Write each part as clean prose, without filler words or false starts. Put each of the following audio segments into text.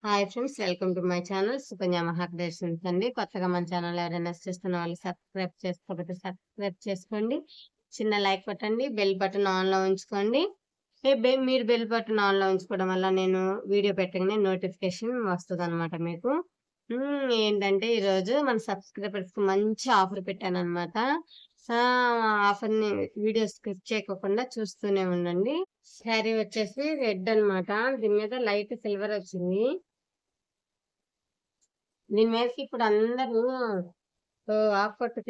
Hi friends, welcome to my channel Sukanya Maha creations అండి. కొత్తగా మన ఛానల్ ఎవరైనా చూస్తున్న వాళ్ళు సబ్స్క్రైబ్ చేసుకోకపోతే సబ్స్క్రైబ్ చేసుకోండి. చిన్న లైక్ కొట్టండి, బెల్ బటన్ ఆన్లో ఉంచుకోండి. మీరు బెల్ బటన్ ఆన్లో ఉంచుకోవడం వల్ల నేను వీడియో పెట్టగానే నోటిఫికేషన్ వస్తుంది అనమాట మీకు. ఏంటంటే ఈరోజు మన సబ్స్క్రైబర్స్కి మంచి ఆఫర్ పెట్టాను అనమాట. ఆఫర్ని వీడియో స్కిప్ చేయకుండా చూస్తూనే ఉండండి. శారీ వచ్చేసి రెడ్ అనమాట. దీని మీద లైట్ సిల్వర్ వచ్చింది. దీని మీదకి ఇప్పుడు అందరూ హాఫ్ పట్టు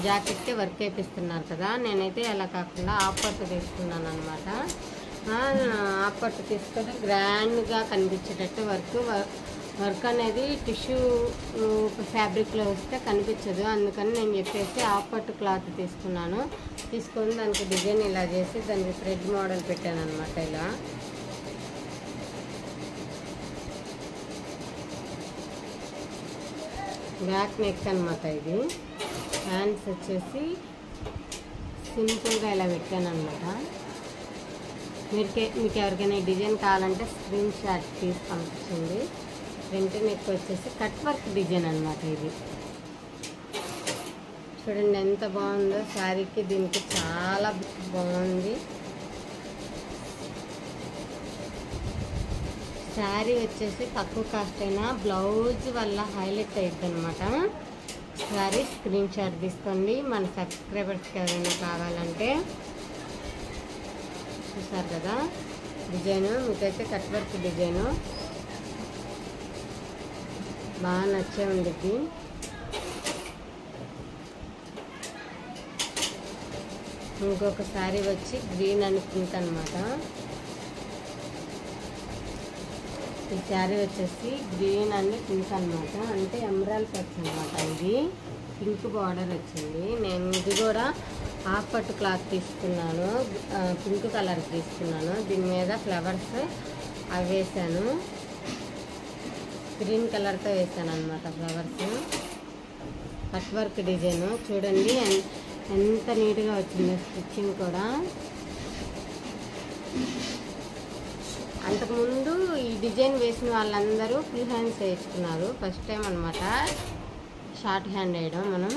జాకెట్కి వర్క్ వేపిస్తున్నారు కదా. నేనైతే అలా కాకుండా హాఫ్ పట్టు తీసుకున్నాను అనమాట. హాఫ్ పట్టు తీసుకొని గ్రాండ్గా కనిపించేటట్టు వర్క్ అనేది టిష్యూ ఫ్యాబ్రిక్లో వస్తే కనిపించదు. అందుకని నేను చెప్పేసి హాఫ్ పట్టు క్లాత్ తీసుకొని దానికి డిజైన్ ఇలా చేసి దానికి థ్రెడ్ మోడల్ పెట్టాను అనమాట. ఇలా బ్యాక్ నెక్ అనమాట. ఇది హ్యాండ్స్ వచ్చేసి సింపుల్గా ఇలా పెట్టాను అనమాట. మీకు ఎవరికైనా డిజైన్ కావాలంటే స్క్రీన్ షాట్ తీసి పంపించండి. ఫ్రంట్ నెక్ వచ్చేసి కట్ వర్క్ డిజైన్ అనమాట. ఇది చూడండి ఎంత బాగుందో. శారీకి దీనికి చాలా బాగుంది. శారీ వచ్చేసి తక్కువ కాస్ట్ అయినా బ్లౌజ్ వల్ల హైలైట్ అవుతుంది అనమాట. శారీ స్క్రీన్ షాట్ తీసుకోండి. మన సబ్స్క్రైబర్స్కి ఎవరైనా కావాలంటే చూసారు కదా డిజైను. మీకైతే కట్ వర్క్ డిజైను బాగా నచ్చే ఉండిద్ది. ఇంకొక శారీ వచ్చి గ్రీన్ అండ్ పింక్ అనమాట. ఈ శారీ వచ్చేసి గ్రీన్ అండ్ పింక్ అనమాట. అంటే ఎమరాల్డ్ పట్టు అనమాట. ఇది పింక్ బార్డర్ వచ్చింది. నేను ఇది కూడా హాఫ్ పట్టు క్లాత్ తీసుకున్నాను, పింక్ కలర్ తీసుకున్నాను. దీని మీద ఫ్లవర్స్ అవి వేసాను, గ్రీన్ కలర్తో వేసాను అనమాట ఫ్లవర్స్. కట్ వర్క్ డిజైన్ చూడండి ఎంత నీట్గా వచ్చిందో. స్టిచ్చింగ్ కూడా అంతకుముందు ఈ డిజైన్ వేసిన వాళ్ళందరూ ఫుల్ హ్యాండ్స్ వేసుకున్నారు. ఫస్ట్ టైం అనమాట షార్ట్ హ్యాండ్ వేయడం మనం.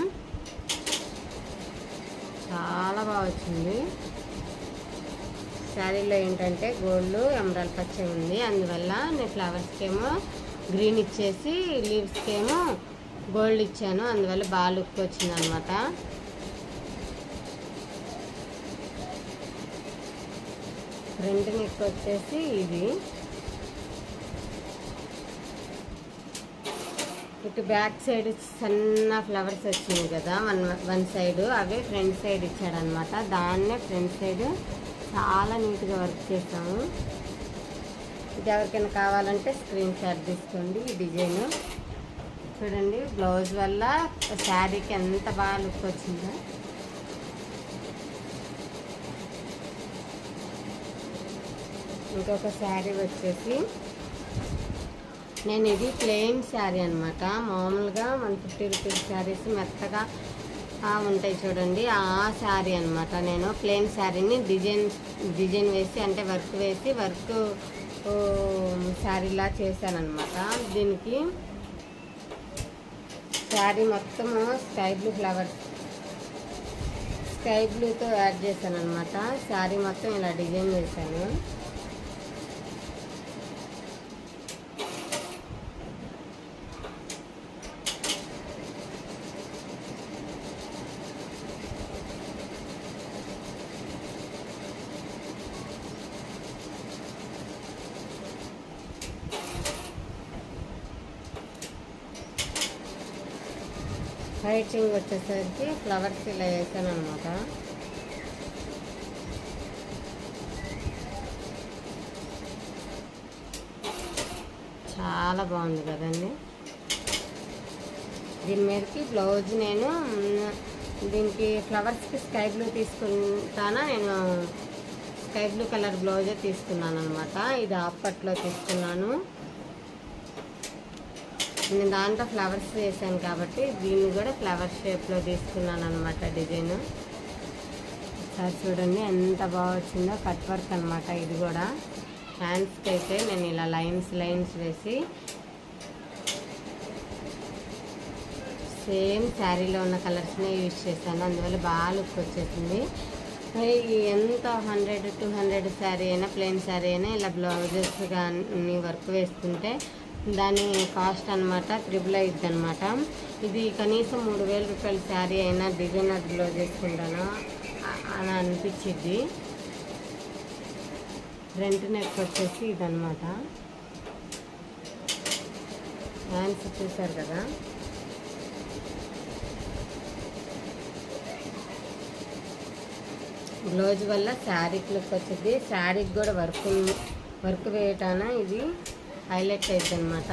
చాలా బాగా వచ్చింది. శారీలో ఏంటంటే గోల్డ్ ఎమరాల్డ్ పచ్చ ఉంది. అందువల్ల నేను ఫ్లవర్స్కి ఏమో గ్రీన్ ఇచ్చేసి లీవ్స్కి ఏమో గోల్డ్ ఇచ్చాను. అందువల్ల బాగా లుక్ వచ్చింది అనమాట. ఫ్రంట్ నెక్ వచ్చేసి ఇది. ఇటు బ్యాక్ సైడ్ సన్న ఫ్లవర్స్ వచ్చింది కదా వన్ సైడ్, అవే ఫ్రంట్ సైడ్ ఇచ్చాడనమాట. దాన్నే ఫ్రంట్ సైడ్ చాలా నీట్గా వర్క్ చేసాము. ఇది ఎవరికైనా కావాలంటే స్క్రీన్ షాట్ తీసుకోండి. ఈ డిజైన్ చూడండి. బ్లౌజ్ వల్ల శారీకి ఎంత బాగా లుక్ వచ్చిందో. ఇంకొక శారీ వచ్చేసి నేను ఇది ప్లెయిన్ శారీ అనమాట. మామూలుగా 150 రూపీస్ శారీస్ మెత్తగా ఉంటాయి చూడండి, ఆ శారీ అనమాట. నేను ప్లెయిన్ శారీని డిజైన్ వేసి అంటే వర్క్ వేసి శారీలా చేశాను అనమాట. దీనికి శారీ మొత్తము స్కై బ్లూతో యాడ్ చేశాను అనమాట. శారీ మొత్తం ఇలా డిజైన్ చేశాను. హైటింగ్ వచ్చేసరికి ఫ్లవర్స్ ఇలా వేసాను అనమాట. చాలా బాగుంది కదండి. దీని మీదకి బ్లౌజ్ నేను దీనికి ఫ్లవర్స్కి స్కై బ్లూ తీసుకుంటానా. నేను స్కై బ్లూ కలర్ బ్లౌజే తీసుకున్నాను అనమాట. ఇది హాఫ్ పట్టులో తీసుకున్నాను. నేను దాంట్లో ఫ్లవర్స్ వేసాను కాబట్టి దీన్ని కూడా ఫ్లవర్ షేప్లో తీసుకున్నాను అనమాట డిజైన్. ఒకసారి చూడండి ఎంత బాగా వచ్చిందో. కట్ వర్క్ అనమాట ఇది కూడా. హ్యాండ్స్కి అయితే నేను ఇలా లైన్స్ వేసి సేమ్ శారీలో ఉన్న కలర్స్నే యూజ్ చేశాను, అందువల్ల బాగా లుక్ వచ్చేసింది. ఎంత 100-200 శారీ అయినా, ప్లెయిన్ శారీ అయినా ఇలా బ్లౌజెస్ కానీ వర్క్ వేసుకుంటే దాని కాస్ట్ అనమాట ట్రిపుల్ అయిద్ది అనమాట. ఇది కనీసం 3000 రూపాయల శారీ అయినా డిజైనర్ బ్లౌజ్ వేసుకుంటాను అని అనిపించింది. ఫ్రంట్ నెక్ వచ్చేసి ఇదనమాట. హ్యాండ్స్ చూసారు కదా, బ్లౌజ్ వల్ల శారీకి లుక్ వచ్చింది. శారీకి కూడా వర్క్ వేయటాన ఇది హైలైట్ అవుతుంది అనమాట.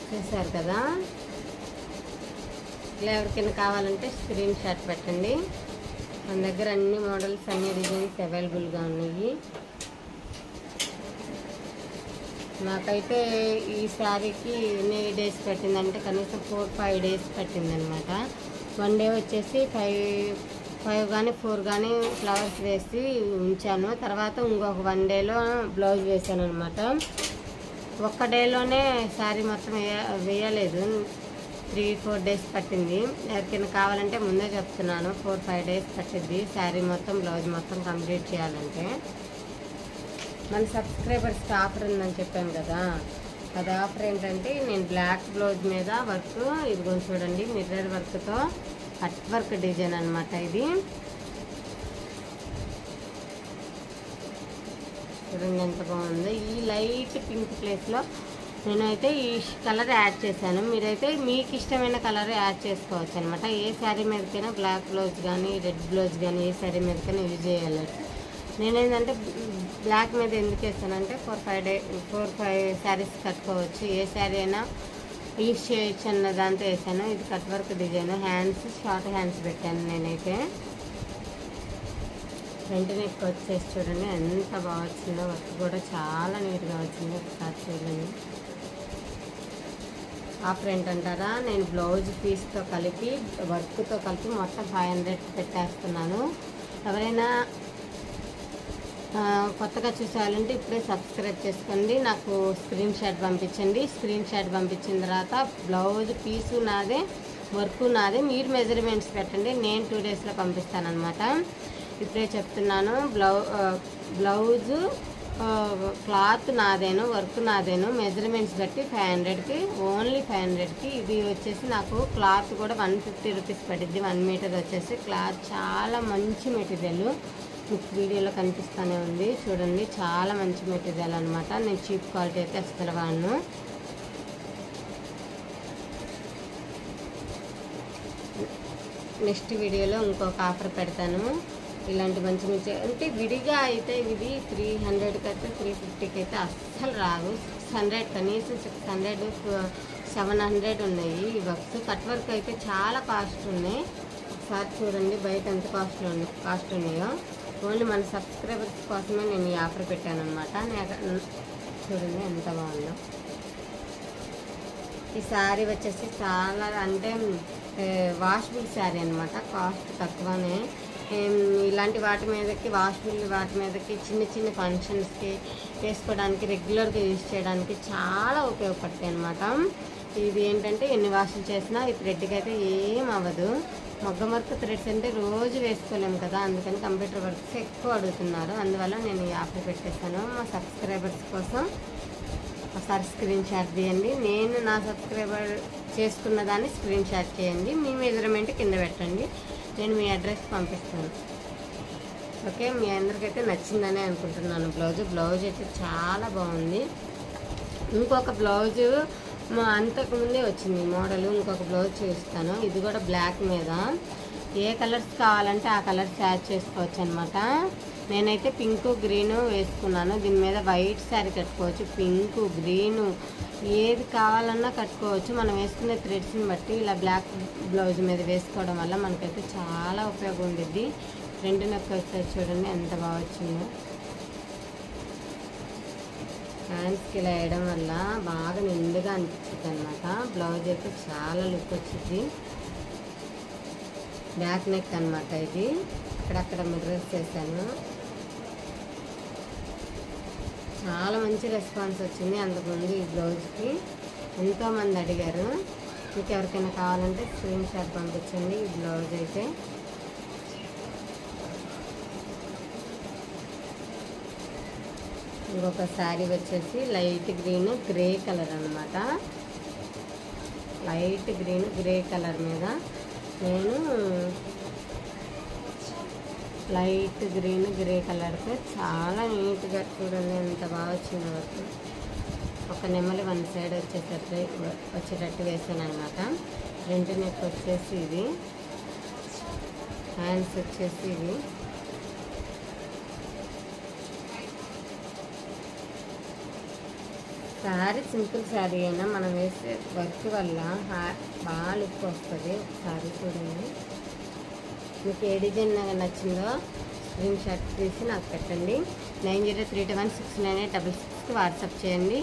చూసారు కదా, ఇలా ఎవరికైనా కావాలంటే స్క్రీన్ షాట్ పెట్టండి. మన దగ్గర అన్ని మోడల్స్, అన్ని డిజైన్స్ అవైలబుల్గా ఉన్నాయి. నాకైతే ఈ శారీకి ఎన్ని డేస్ పట్టిందంటే కనీసం 4-5 డేస్ పట్టిందనమాట. 1 డే వచ్చేసి 5 కానీ 4 కానీ ఫ్లవర్స్ వేసి ఉంచాను. తర్వాత ఇంకొక 1 డేలో బ్లౌజ్ వేసాను అనమాట. ఒక్క డేలోనే శారీ మొత్తం వేయలేదు, 3-4 డేస్ పట్టింది. ఎవరికైనా కావాలంటే ముందే చెప్తున్నాను, 4-5 డేస్ పట్టింది శారీ మొత్తం, బ్లౌజ్ మొత్తం కంప్లీట్ చేయాలంటే. మన సబ్స్క్రైబర్స్కి ఆఫర్ ఉందని చెప్పాను కదా, అది ఆఫర్ ఏంటంటే నేను బ్లాక్ బ్లౌజ్ మీద వర్క్, ఇది చూడండి మిర్రర్ వర్క్తో కట్ వర్క్ డిజైన్ అనమాట. ఇది చూడండి ఎంత బాగుందో. ఈ లైట్ పింక్ ప్లేస్లో నేనైతే ఈ కలర్ యాడ్ చేశాను. మీరైతే మీకు ఇష్టమైన కలర్ యాడ్ చేసుకోవచ్చు అనమాట. ఏ శారీ మీదకైనా బ్లాక్ బ్లౌజ్ కానీ, రెడ్ బ్లౌజ్ కానీ, ఏ శారీ మీదకైనా యూజ్ చేయాలి. నేనేంటంటే బ్లాక్ మీద ఎందుకు వేస్తానంటే 4-5 శారీస్ కట్టుకోవచ్చు, ఏ శారీ అయినా యూజ్ చేయొచ్చు అన్న దాంతో వేసాను. ఇది cut work design. Hands short hands పెట్టాను నేనైతే. ఫ్రంట్ నెక్ వచ్చేసి చూడండి ఎంత బాగా వచ్చిందో, వర్క్ కూడా చాలా నీట్గా వచ్చింది. ఒకసారి చూడండి. ఆ ఫ్రంట్ అంటారా, నేను బ్లౌజ్ పీస్తో కలిపి వర్క్తో కలిపి మొత్తం 500 పెట్టేస్తున్నాను. ఎవరైనా కొత్తగా చూసేయాలంటే ఇప్పుడే సబ్స్క్రైబ్ చేసుకోండి, నాకు స్క్రీన్ షాట్ పంపించండి. స్క్రీన్ షాట్ పంపించిన తర్వాత బ్లౌజ్ పీసు నాదే, వర్క్ నాదే, మీరు మెజర్మెంట్స్ పెట్టండి, నేను 2 డేస్లో పంపిస్తానమాట. ఇప్పుడే చెప్తున్నాను, బ్లౌజు క్లాత్ నాదేను, వర్క్ నాదేను, మెజర్మెంట్స్ బట్టి 500కి, ఓన్లీ 500కి. ఇది వచ్చేసి నాకు క్లాత్ కూడా 150 రూపీస్ పడుద్ది. 1 మీటర్ వచ్చేసి క్లాత్ చాలా మంచి మెటీరియల్, మీకు వీడియోలో కనిపిస్తూనే ఉంది చూడండి, చాలా మంచి మెటీరియల్ అనమాట. నేను చీప్ క్వాలిటీ అయితే అసలు వాడను. నెక్స్ట్ వీడియోలో ఇంకొక ఆఫర్ పెడతాను. ఇలాంటి మంచి మంచి అంటే విడిగా అయితే ఇది 300కి అయితే 350కి అయితే అస్సలు రాదు. 600 కనీసం 600-700 ఉన్నాయి ఈ వర్క్స్. కట్ వర్క్ అయితే చాలా కాస్ట్ ఉన్నాయి. ఒకసారి చూడండి బయట ఎంత కాస్ట్ ఉన్నాయో. ఓన్లీ మన సబ్స్క్రైబర్స్ కోసమే నేను ఈ ఆఫర్ పెట్టాను అనమాట. చూడండి ఎంత బాగుందో. ఈ శారీ వచ్చేసి చాలా అంటే వాషబుల్ శారీ అనమాట, కాస్ట్ తక్కువనే. ఇలాంటి వాటి మీదకి, వాషబుల్ వాటి మీదకి, చిన్న చిన్న ఫంక్షన్స్కి వేసుకోవడానికి, రెగ్యులర్గా యూజ్ చేయడానికి చాలా ఉపయోగపడతాయి అనమాట. ఇది ఏంటంటే ఎన్ని వాషులు చేసినా ఈ థ్రెడ్కి అయితే ఏం అవ్వదు. మగ్గం వర్క్ థ్రెడ్స్ అంటే రోజు వేసుకోలేము కదా, అందుకని కంప్యూటర్ వర్క్స్ ఎక్కువ అడుగుతున్నారు. అందువల్ల నేను ఈ ఆఫర్ పెట్టేస్తాను మా సబ్స్క్రైబర్స్ కోసం. ఒకసారి స్క్రీన్ షాట్ తీయండి. నేను నా సబ్స్క్రైబర్ చేసుకున్న దాన్ని స్క్రీన్ షాట్ చేయండి, మీ మెజర్మెంట్ కింద పెట్టండి, నేను మీ అడ్రస్ పంపిస్తాను. ఓకే, మీ అందరికైతే నచ్చిందని అనుకుంటున్నాను. బ్లౌజ్ అయితే చాలా బాగుంది. ఇంకొక బ్లౌజు అంతకుముందే వచ్చింది మోడల్, ఇంకొక బ్లౌజ్ చూస్తాను. ఇది కూడా బ్లాక్ మీద ఏ కలర్స్ కావాలంటే ఆ కలర్స్ యాడ్ చేసుకోవచ్చు అనమాట. నేనైతే పింక్ గ్రీను వేసుకున్నాను. దీని మీద వైట్ శారీ కట్టుకోవచ్చు, పింక్ గ్రీను ఏది కావాలన్నా కట్టుకోవచ్చు. మనం వేసుకునే థ్రెడ్స్ని బట్టి ఇలా బ్లాక్ బ్లౌజ్ మీద వేసుకోవడం వల్ల మనకైతే చాలా ఉపయోగం ఉండేది. ఫ్రంట్ నెక్ వస్తే చూడండి ఎంత బాగా వచ్చిందో. హ్యాండ్స్కి ఇలా వేయడం వల్ల బాగా నిండుగా అనిపించింది అనమాట. బ్లౌజ్ అయితే చాలా లుక్ వచ్చింది. బ్యాక్ నెక్ అనమాట ఇది. అక్కడక్కడ మిర్రర్స్ చేశాను. చాలా మంచి రెస్పాన్స్ వచ్చింది. అంతకుముందు ఈ బ్లౌజ్కి ఎంతోమంది అడిగారు. మీకు ఎవరికైనా కావాలంటే స్క్రీన్ షాట్ పంపించండి. ఈ బ్లౌజ్ అయితే ఇంకొక శారీ వచ్చేసి లైట్ గ్రీన్ గ్రే కలర్ అనమాట. లైట్ గ్రీన్ గ్రే కలర్ మీద నేను లైట్ గ్రీన్ గ్రే కలర్తో చాలా నీట్గా చూడండి ఎంత బాగా వచ్చింది వర్క్. ఒక నెమలి వన్ సైడ్ వచ్చేటట్టు వేసాను అనమాట. ఫ్రంట్ నెక్ వచ్చేసి ఇది, హ్యాండ్స్ వచ్చేసి ఇది. శారీ సింపుల్ శారీ అయినా మనం వేసే వర్క్ వల్ల బాగా లుక్ వస్తుంది. ఒకసారి చూడండి. మీకు ఏ డిజైన్ నచ్చిందో స్క్రీన్ షాట్ తీసి నాకు పెట్టండి. 9032169866కి వాట్సాప్ చేయండి.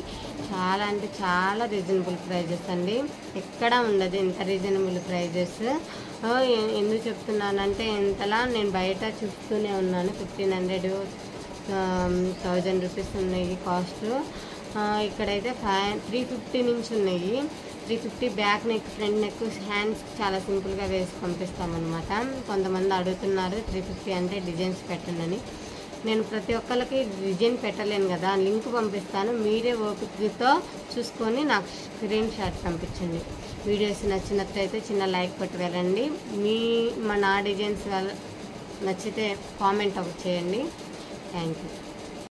చాలా అంటే చాలా రీజనబుల్ ప్రైజెస్ అండి. ఎక్కడ ఉండదు ఇంత రీజనబుల్ ప్రైజెస్. ఎందుకు చెప్తున్నానంటే ఇంతలా నేను బయట చూస్తూనే ఉన్నాను. 1500 1000 రూపీస్ ఉన్నాయి కాస్ట్. ఇక్కడైతే 350 నుంచి ఉన్నాయి. 350 back neck, front neck, hands చాలా సింపుల్గా వేసి పంపిస్తామన్నమాట. కొంతమంది అడుగుతున్నారు 350 అంటే డిజైన్స్ పెట్టండి. నేను ప్రతి ఒక్కరికి డిజైన్ పెట్టలేను కదా, లింక్ పంపిస్తాను. మీరే ఓపికతో చూసుకొని నాకు స్క్రీన్ షాట్ పంపించండి. వీడియోస్ నచ్చినట్లయితే చిన్న లైక్ కొట్టి వెళ్ళండి. నా డిజైన్స్ నచ్చితే కామెంట్ ఒకటి చేయండి. Thank you.